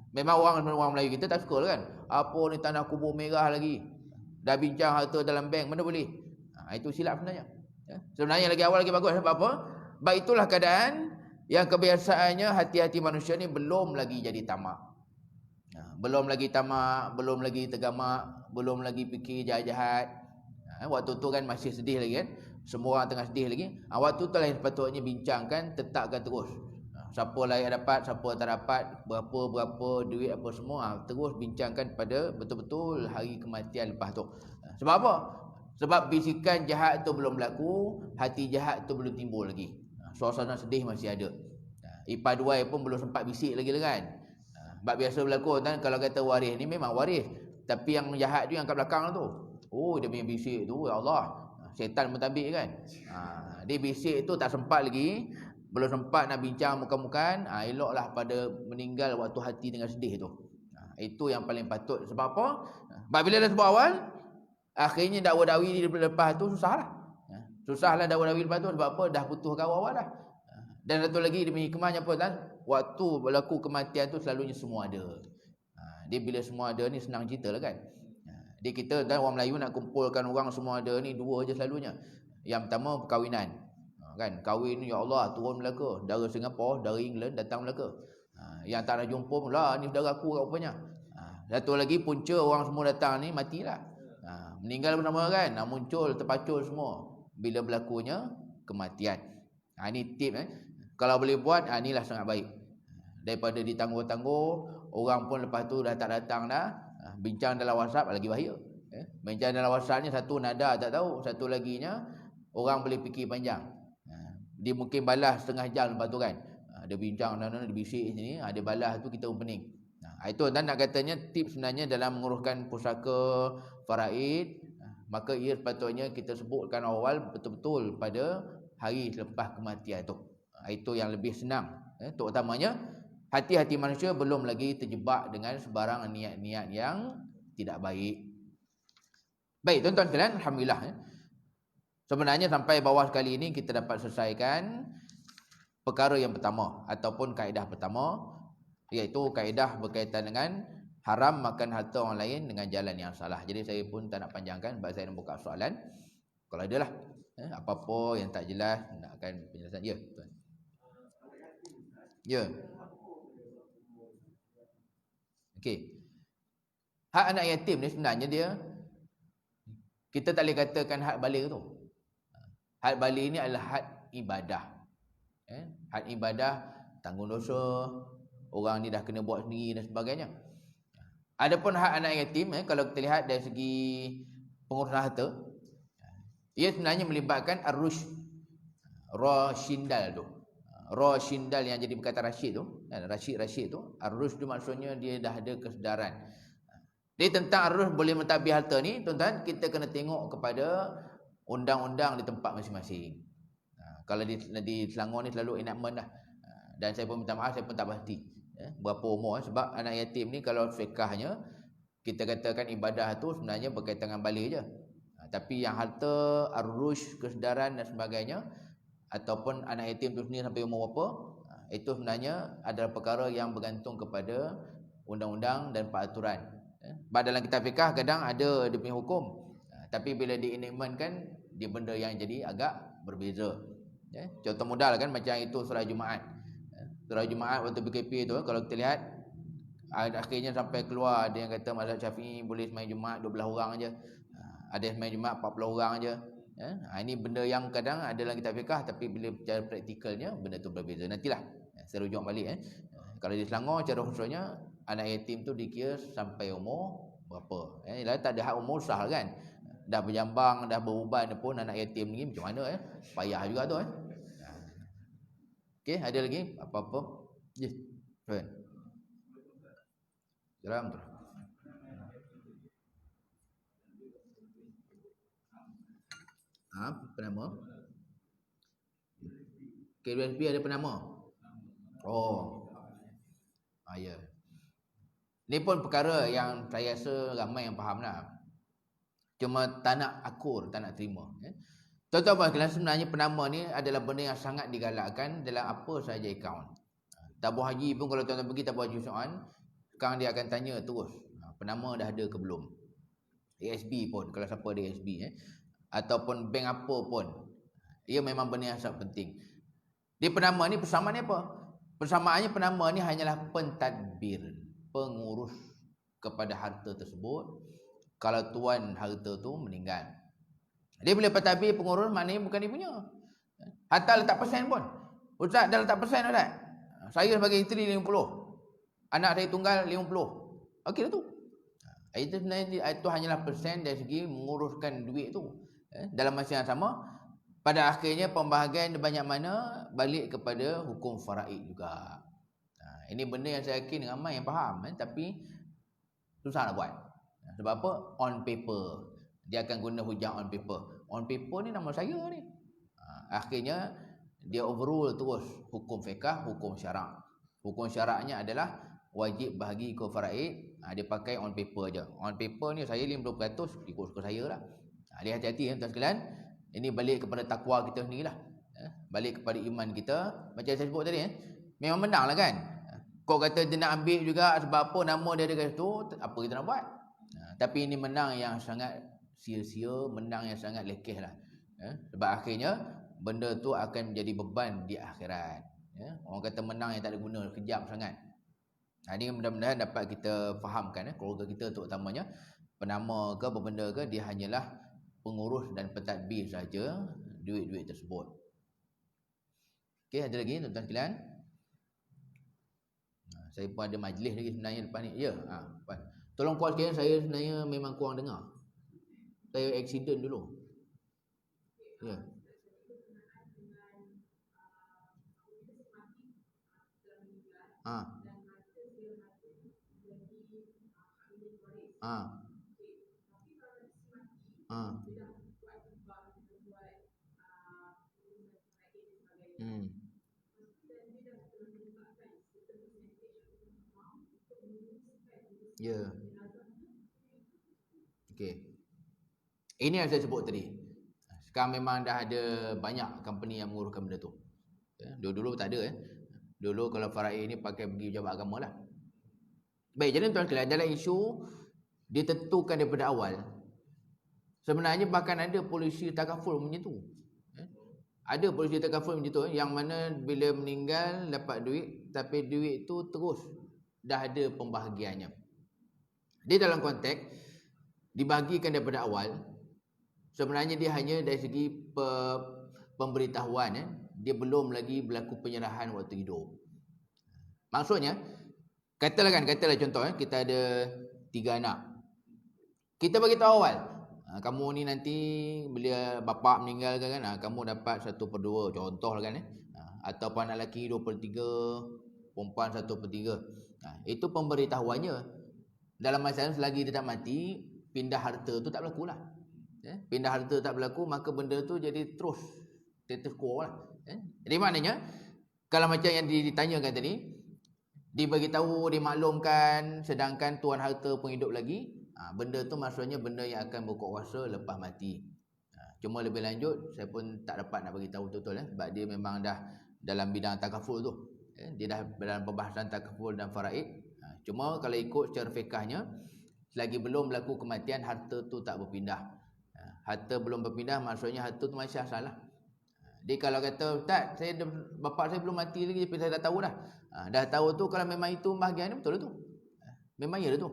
Speaker 1: Memang orang Melayu kita tak suka kan. Apa ni tanah kubur merah lagi. Dah bincang harta dalam bank, mana boleh. Itu silap sebenarnya. Sebenarnya lagi awal lagi bagus. Sebab apa? Baik itulah keadaan yang kebiasaannya hati-hati manusia ni belum lagi jadi tamak. Belum lagi tamak, belum lagi tergamak, belum lagi fikir jahat-jahat. Waktu tu kan masih sedih lagi kan. Semua orang tengah sedih lagi. Waktu tu lah yang sepatutnya bincangkan, tetapkan terus. Siapa layak dapat, siapa tak dapat, berapa duit apa semua, terus bincangkan pada betul-betul hari kematian lepas tu. Sebab apa? Sebab bisikan jahat tu belum berlaku, hati jahat tu belum timbul lagi. Suasana sedih masih ada. Ipar duai pun belum sempat bisik lagi lah kan. Sebab biasa berlaku kan, kalau kata waris ni memang waris, tapi yang jahat tu yang kat belakang tu. Oh, dia punya bisik tu, ya Allah, syaitan mentabik kan. Dia bisik tu tak sempat lagi, belum sempat nak bincang muka-mukaan, eloklah pada meninggal waktu hati tengah sedih tu. Itu yang paling patut. Sebab apa? Sebab bila dah sebut awal, akhirnya dakwa-dakwi lepas tu susahlah. Susahlah dakwa-dakwi lepas tu. Sebab apa? Dah putus awal dah. Dan satu lagi demi hikmahnya apa kan? Waktu berlaku kematian tu selalunya semua ada. Dia bila semua ada ni senang cerita lah kan. Dia kita dan orang Melayu nak kumpulkan orang semua ada ni dua je selalunya. Yang pertama perkahwinan. Kan kahwin ya Allah turun Melaka, dari Singapura, dari England datang Melaka. Yang tak nak jumpa pula ni saudara aku rupanya. Satu lagi punca orang semua datang ni matilah. Meninggal bersama kan, muncul terpacul semua bila berlakunya kematian. Ini tip kalau boleh buat inilah sangat baik. Daripada ditangguh-tangguh, orang pun lepas tu dah tak datang dah. Bincang dalam WhatsApp lagi bahaya. Bincang dalam WhatsApp ni satu nada tak tahu, satu laginya orang boleh fikir panjang. Dia mungkin balas setengah jam lepas tu kan. Dia bincang, dia bisik sini, dia balas tu kita pun pening. Itu dan nak katanya tips sebenarnya dalam menguruskan pusaka faraid, maka ia sepatutnya kita sebutkan awal betul-betul pada hari selepas kematian tu. Itu yang lebih senang. Terutamanya hati-hati manusia belum lagi terjebak dengan sebarang niat-niat yang tidak baik. Baik tuan-tuan sekalian, alhamdulillah. Sebenarnya sampai bawah sekali ini kita dapat selesaikan perkara yang pertama ataupun kaedah pertama, iaitu kaedah berkaitan dengan haram makan harta orang lain dengan jalan yang salah. Jadi saya pun tak nak panjangkan sebab saya nak buka soalan. Kalau ada lah apa-apa yang tak jelas nakkan penjelasan. Ya, tuan. Ya. Okey. Hak anak yatim ni sebenarnya dia, kita tak boleh katakan hak balik tu. Hak balik ni adalah hak ibadah. Hak ibadah, tanggung dosa, orang ni dah kena buat sendiri dan sebagainya. Adapun hak anak yatim, kalau kita lihat dari segi pengurusan harta, ia sebenarnya melibatkan ar-rushd. Rashindal tu. Rashindal yang jadi perkataan Rashid tu, Rashid tu, ar-rushd tu maksudnya dia dah ada kesedaran. Jadi tentang ar-rushd boleh mentadbir harta ni, tuan-tuan, kita kena tengok kepada undang-undang di tempat masing-masing. Kalau di Selangor ni selalu enactment dah. Dan saya pun minta maaf, saya pun tak pasti berapa umur, sebab anak yatim ni kalau fiqahnya kita katakan ibadah tu sebenarnya berkaitan dengan balik je. Tapi yang harta, ar-rushd, kesedaran dan sebagainya, ataupun anak yatim tu sendiri sampai umur berapa, itu sebenarnya adalah perkara yang bergantung kepada undang-undang dan peraturan. Sebab dalam kitab fiqah kadang ada dia punya hukum, tapi bila di-enactmentkan, dia benda yang jadi agak berbeza. Contoh mudah kan, macam itu surah Jumaat. Surah Jumaat waktu PKP tu, kalau kita lihat akhirnya sampai keluar ada yang kata mazhab Syafi'i boleh sembahyang Jumaat 12 orang aja. Ada yang sembahyang Jumaat 40 orang aja. Ini benda yang kadang ada dalam kitab fiqah, tapi bila cara praktikalnya benda tu berbeza. Nantilah saya rujuk balik. Kalau di Selangor cara khususnya anak yatim tu dikira sampai umur berapa. Ialah tak ada hak umur sah kan. Dah berjambang, dah beruban pun anak yatim ni macam mana payah juga tu. Okey, ada lagi apa-apa? Yes. Tuan. Salam tu. Penama? KWSP ada penama? Oh. Ya. Ni pun perkara yang saya rasa ramai yang faham lah. Cuma tak nak akur, tak nak terima. Tuan-tuan sekalian, sebenarnya penama ni adalah benda yang sangat digalakkan dalam apa sahaja akaun. Tabung haji pun kalau tuan-tuan pergi tabung haji Syu'an, sekarang dia akan tanya terus, penama dah ada ke belum? ASB pun, kalau siapa ada ASB ataupun bank apa pun, ia memang benda yang sangat penting. Di penama ni persamaannya apa? Persamaannya penama ni hanyalah pentadbir, pengurus kepada harta tersebut kalau tuan harta tu meninggal. Dia boleh pentadbir pengurus, maknanya bukan dia punya. Hatta letak persen pun. Ustaz dah letak persen Ustaz. Saya sebagai isteri 50, anak saya tunggal 50. Okey dah tu. Itu sebenarnya itu hanyalah persen dari segi menguruskan duit tu. Dalam masa yang sama, pada akhirnya pembahagian banyak mana balik kepada hukum faraid juga. Ini benda yang saya yakin ramai yang faham, tapi susah nak buat. Sebab apa? On paper. Dia akan guna hujah on paper. On paper ni nama saya ni. Akhirnya dia overrule terus hukum fiqah, hukum syarak. Hukum syaraknya adalah wajib bahagi ke faraid. Dia pakai on paper je. On paper ni saya 50% ikut suka saya lah. Dia hati-hati tuan sekalian. Ini balik kepada takwa kita sendiri lah. Balik kepada iman kita. Macam saya sebut tadi, memang menang lah kan. Kau kata dia nak ambil juga sebab apa nama dia ada kat situ, apa kita nak buat? Tapi ini menang yang sangat sia-sia, menang yang sangat lekeh lah. Sebab akhirnya benda tu akan menjadi beban di akhirat. Orang kata menang yang tak ada guna, kejam sangat. Ini mudah-mudahan dapat kita fahamkan, keluarga kita terutamanya, penama ke apa benda ke, dia hanyalah pengurus dan pentadbir saja duit-duit tersebut. Okey, ada lagi tuan-tuan sekalian? Saya pun ada majlis lagi sebenarnya lepas ni. Ya, tolong kuat sekalian, saya sebenarnya memang kurang dengar. Saya accident dulu. Ya. Ya. Okey. Ini yang saya sebut tadi. sekarang memang dah ada banyak company yang menguruskan benda tu. Dulu-dulu tak ada. Dulu kalau faraid ni pakai pergi pejabat agama lah. Baik, jadi tuan sekalian, dalam isu ditentukan daripada awal. Sebenarnya bahkan ada polisi takaful macam tu. Ada polisi takaful macam tu, yang mana bila meninggal dapat duit, tapi duit tu terus dah ada pembahagiannya. Dia dalam konteks dibahagikan daripada awal. Sebenarnya dia hanya dari segi pemberitahuan, dia belum lagi berlaku penyerahan waktu hidup. Maksudnya, katalah contoh, kita ada 3 anak. Kita bagi tahu awal, kamu ni nanti bila bapa meninggal kan, kamu dapat 1/2, contoh lah kan, ataupun anak lelaki 2/3, perempuan 1/3. Itu pemberitahuannya. Dalam masa selagi dia tak mati, pindah harta tu tak berlaku lah. Pindah harta tak berlaku, maka benda tu jadi terus status quo lah. Jadi maknanya, kalau macam yang ditanyakan tadi, dibagi tahu, dimaklumkan, sedangkan tuan harta pun hidup lagi, benda tu maksudnya benda yang akan berkuasa lepas mati. Cuma lebih lanjut, saya pun tak dapat nak bagi tahu betul-betul, sebab dia memang dah dalam bidang takaful tu. Dia dah dalam pembahasan takaful dan faraid. Cuma kalau ikut secara fiqahnya, selagi belum berlaku kematian, harta tu tak berpindah. Harta belum berpindah, maksudnya harta tu masih asal lah. Dia kalau kata, Ustaz, bapak saya belum mati lagi, tapi saya dah tahu dah. Dah tahu tu, kalau memang itu bahagian betul lah tu. Memang ya lah tu.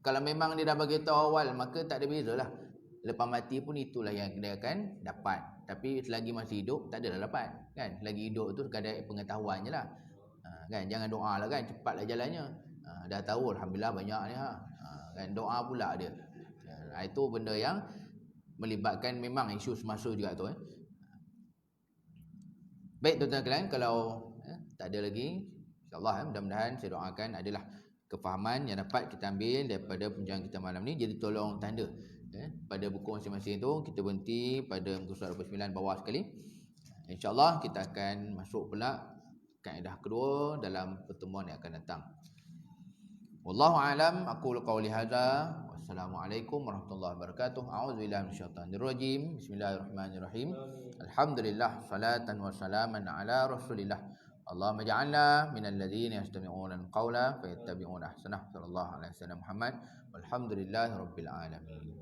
Speaker 1: Kalau memang dia dah bagi tahu awal, maka tak ada beza lah. Lepas mati pun itulah yang dia akan dapat. Tapi selagi masih hidup, tak adalah dapat. Kan? Selagi hidup tu sekadar pengetahuan je lah. Kan? Jangan doa lah kan, cepatlah jalannya. Dah tahu, Alhamdulillah banyak ni. Kan? Doa pula dia. Itu benda yang melibatkan memang isu semasa juga tu. Baik tuan-tuan sekalian, kalau tak ada lagi, insyaAllah mudah-mudahan saya doakan adalah kefahaman yang dapat kita ambil daripada perbincangan kita malam ni. Jadi tolong tanda pada buku masing-masing tu, kita berhenti pada muka surat 29 bawah sekali. InsyaAllah kita akan masuk pula kaedah kedua dalam pertemuan yang akan datang. Wallahu a'lam, aqulu qawli hadza. Wassalamualaikum warahmatullahi wabarakatuh. A'udzubillahi minasyaitonir rajim. Bismillahirrahmanirrahim. Alhamdulillah, salatan wa salaman ala Rasulillah. Allahumma ja'alna minal ladzina yastami'una al-qawla fayattabi'una ahsanah. Sallallahu alaihi wasallam Muhammad. Walhamdulillahirabbil alamin.